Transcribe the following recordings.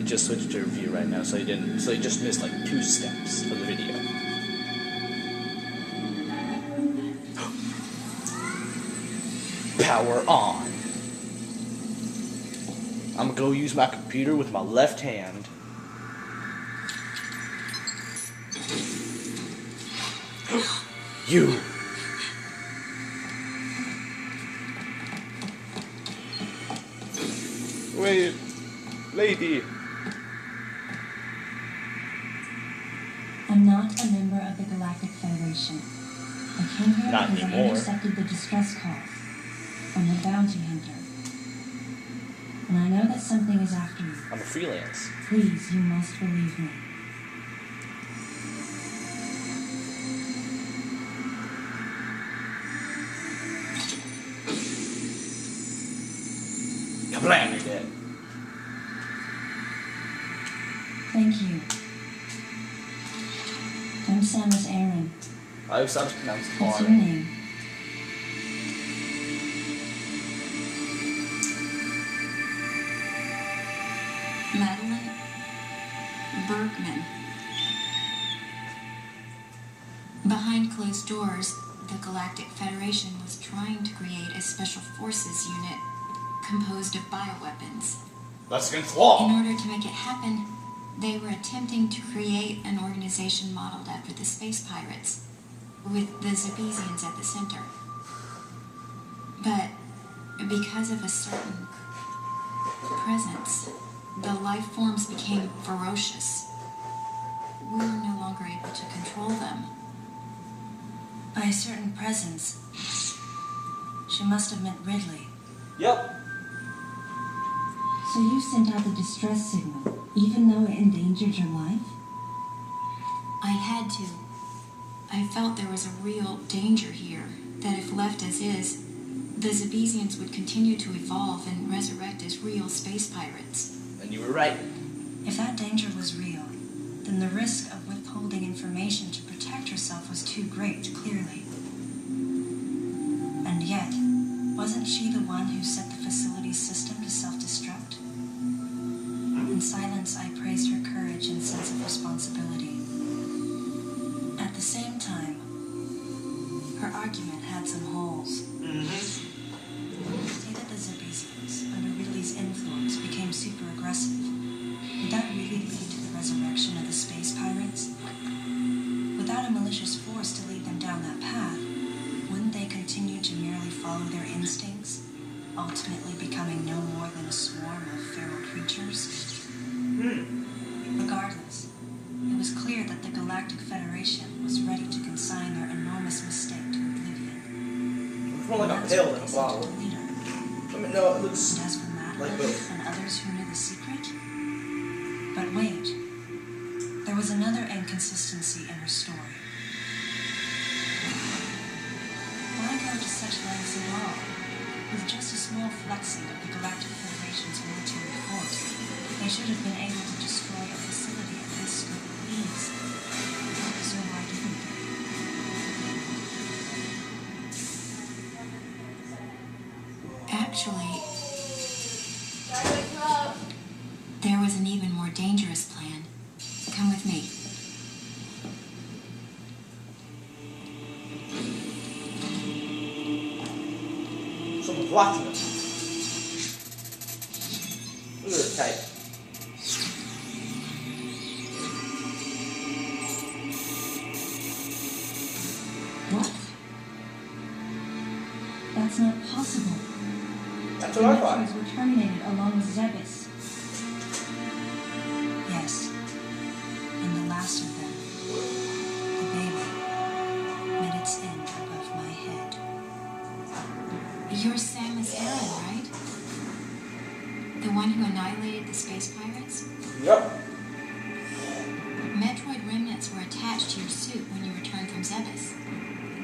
just switched to review right now, so you just missed like 2 steps of the video. Power on. I'm gonna go use my computer with my left hand. You. Wait, lady. I'm not a member of the Galactic Federation. I came here Not because anymore. I intercepted the distress call from the bounty hunter. And I know that something is after you. I'm a freelance. Please, you must believe me. Kablam, you're dead. Thank you. I'm Samus Aran. I always thought it was pronounced What's your Aran. name? Madeline Bergman. Behind closed doors, the Galactic Federation was trying to create a special forces unit composed of bioweapons. That's against the law. In order to make it happen, they were attempting to create an organization modeled after the space pirates, with the Zebesians at the center. But because of a certain presence, the life forms became ferocious. We were no longer able to control them. By a certain presence. She must have meant Ridley. Yep. So you sent out the distress signal, even though it endangered your life? I had to. I felt there was a real danger here, that if left as is, the Zebesians would continue to evolve and resurrect as real space pirates. And you were right. If that danger was real, then the risk of withholding information to protect herself was too great, clearly. And yet, wasn't she the one who set the facility's system to self-destruct? In silence, I praised her courage and sense of responsibility. At the same time, her argument had some holes. Say that the Zebesians, under Ridley's influence, became super aggressive. Would that really lead to the resurrection of the space pirates? Without a malicious force to lead them down that path, wouldn't they continue to merely follow their instincts, ultimately becoming no more than a swarm of feral creatures? Regardless, it was clear that the Galactic Federation was ready to consign their enormous mistake to oblivion. It's more like a That's pill what than a they said to bottle. the leader. I mean, no, it looks And as for Madeline like both. and others who knew the secret? But wait, there was another inconsistency in her story. Why go to such lengths at all? With just a small flexing of the Galactic Federation's military force, they should have been able to destroy a facility of this scope with ease. So why didn't they? Actually, there was an even more dangerous plan. Come with me. someone's watching us. Look at this type. What? That's not possible. That's The what I thought. Metroids were terminated along with Zebes. Yes. And the last of them, the baby, met its end above my head. You're Samus Aran, right? The one who annihilated the space pirates? Yep. Metroid remnants were attached to your suit when you returned from Zebes.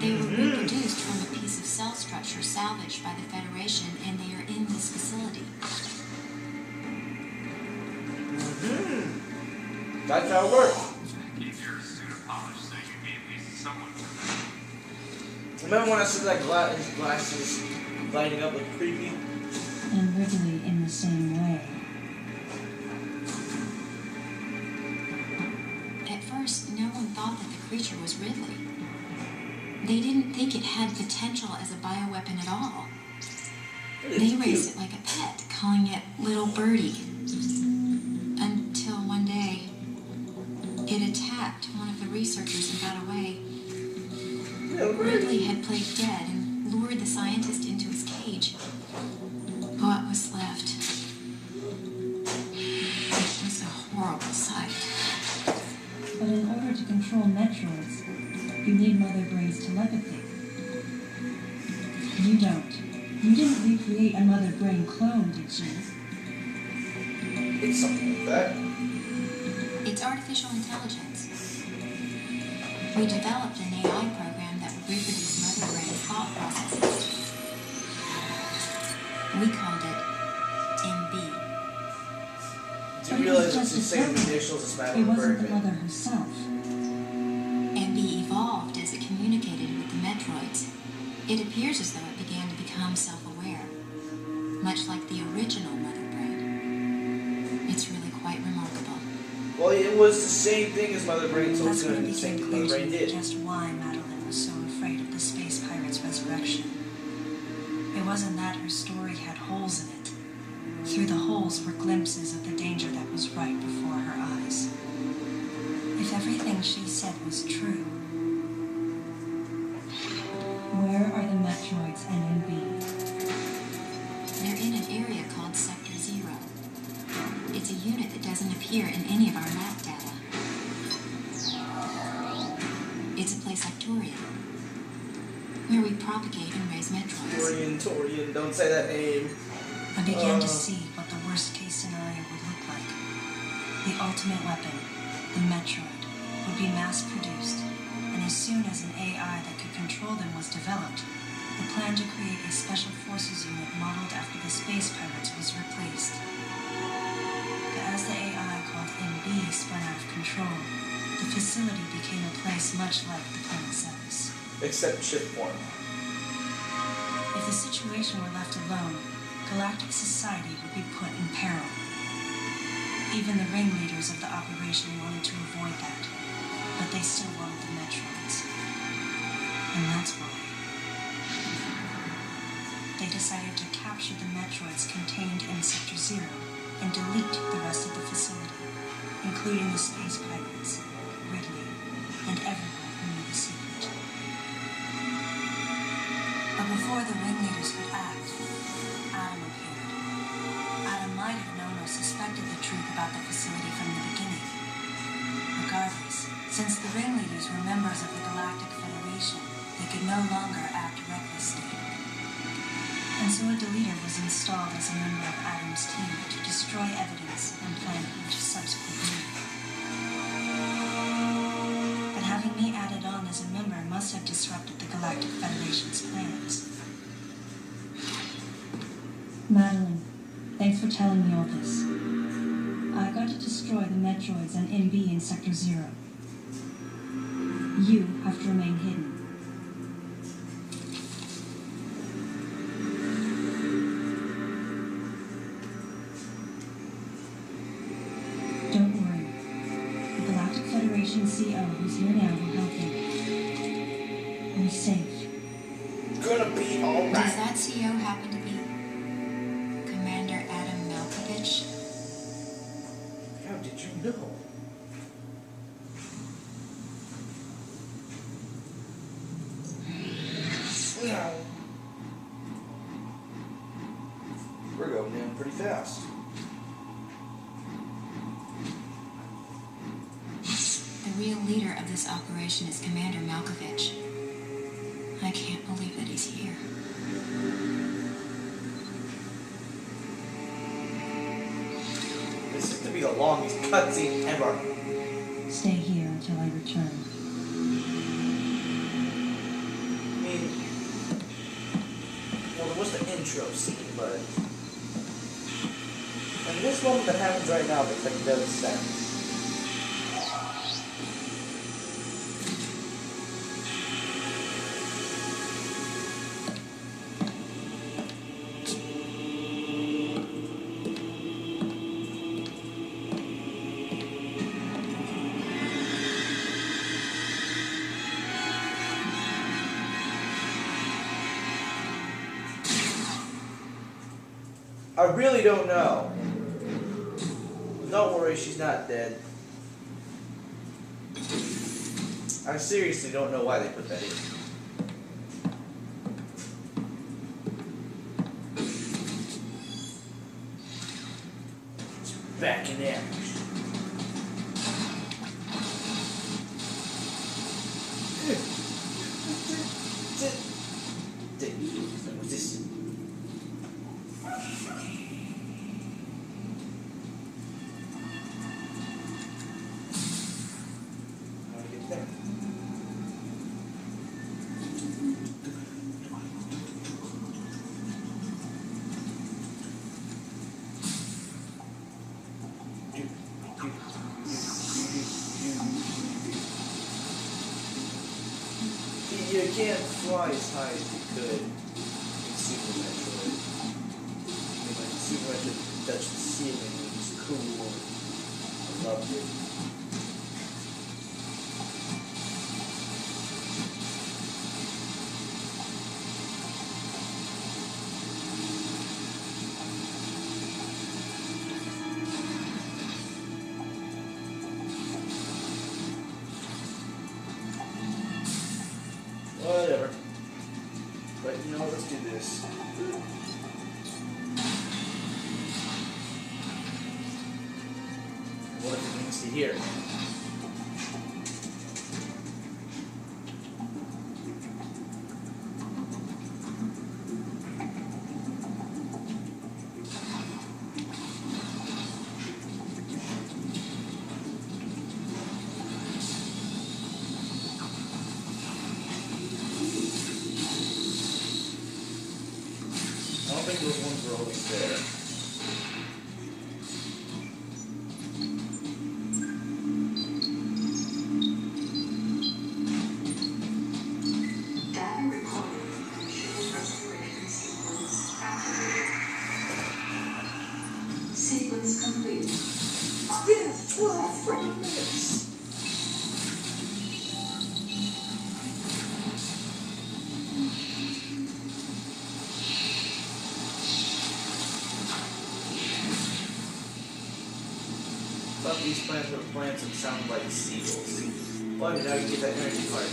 They were reproduced from a piece of cell structure salvaged by the Federation, and they are in this facility. That's how it works. Keep your suit of polish so you gave these to someone. Remember when I said that his glasses lighting up like creepy? And Ridley in the same way. Ridley. They didn't think it had potential as a bioweapon at all. They raised it like a pet, calling it Little Birdie. Until one day, it attacked one of the researchers and got away. Ridley had played dead and lured the scientist into his cage. What was left? It was a horrible sight. But in order to control Metroids, you need Mother Brain's telepathy. You don't. You didn't recreate a Mother Brain clone, did you? It's something like that. It's artificial intelligence. We developed an AI program that would reproduce Mother Brain thought processes. We called it MB. Do you realize it's the same initials as It wasn't the Bergman? mother herself. MB evolved as it communicated with the Metroids. It appears as though it began to become self-aware, much like the original Mother Brain. It's really quite remarkable. Well, it was the same thing as Mother Brain, so it's That's when going to it be the same became thing clear Mother to Brain me did. just why Madeline was so afraid of the space pirate's resurrection. It wasn't that her story had holes in it. Through the holes were glimpses of the danger that was right before her eyes. If everything she said was true, where are the Metroids and MB? They're in an area called Sector 0. It's a unit that doesn't appear in any of our map data. It's a place like Torian, where we propagate and raise Metroids. Torian, don't say that name. I began to see what the worst case scenario would look like. The ultimate weapon, the Metroid, would be mass-produced, and as soon as an AI that could control them was developed, the plan to create a special forces unit modeled after the space pirates was replaced. But as the AI called MB spun out of control, the facility became a place much like the planet Zeus. Except chip form. If the situation were left alone, galactic society would be put in peril. Even the ringleaders of the operation wanted to avoid that, but they still wanted the Metroids. And that's why they decided to capture the Metroids contained in Sector 0 and delete the rest of the facility, including the space pirates, Ridley, and everyone who knew the secret. But before the ringleaders could act, Adam appeared. Adam might have known or suspected the truth about the facility from the beginning. Regardless, since the ringleaders were members of the Galactic Federation, they could no longer act recklessly. And so a deleter was installed as a member of Adam's team to destroy evidence and plan each subsequent move. But having me added on as a member must have disrupted the Galactic Federation's plans. Madeline, thanks for telling me all this. I got to destroy the Metroids and MB in Sector 0. You have to remain hidden. Don't worry. The Galactic Federation CO who's here now will help you. We're safe. Gonna be Does alright. that CO happen to be Commander Adam Malkovich? How did you know? No. We're going in pretty fast. The real leader of this operation is Commander Malkovich. I can't believe that he's here. This is to be the longest cutscene ever. Stay here until I return. I mean, well, there was the intro scene, but I mean, this moment that happens right now makes like no sense. I really don't know. Don't worry, she's not dead. I seriously don't know why they put that in. It's back in action. What's this? How do I get there? You can't fly as high as you could in Super Metroid. I mean, like, Super Metroid touched the ceiling, it was cool. I loved it. Whatever. But you know, let's do this. What if it needs to hear? I don't think those ones were always there. Data recording shows restoration sequence activated. Sequence complete. Yes! Well, 40 minutes! Thought these plants were plants and sound like seagulls. Well, now you get that energy card.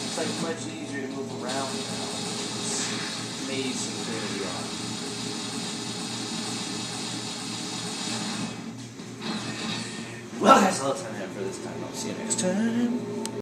It's like much easier to move around now. It's amazing very on. Well, that's all the time I have for this time. I'll see you next time.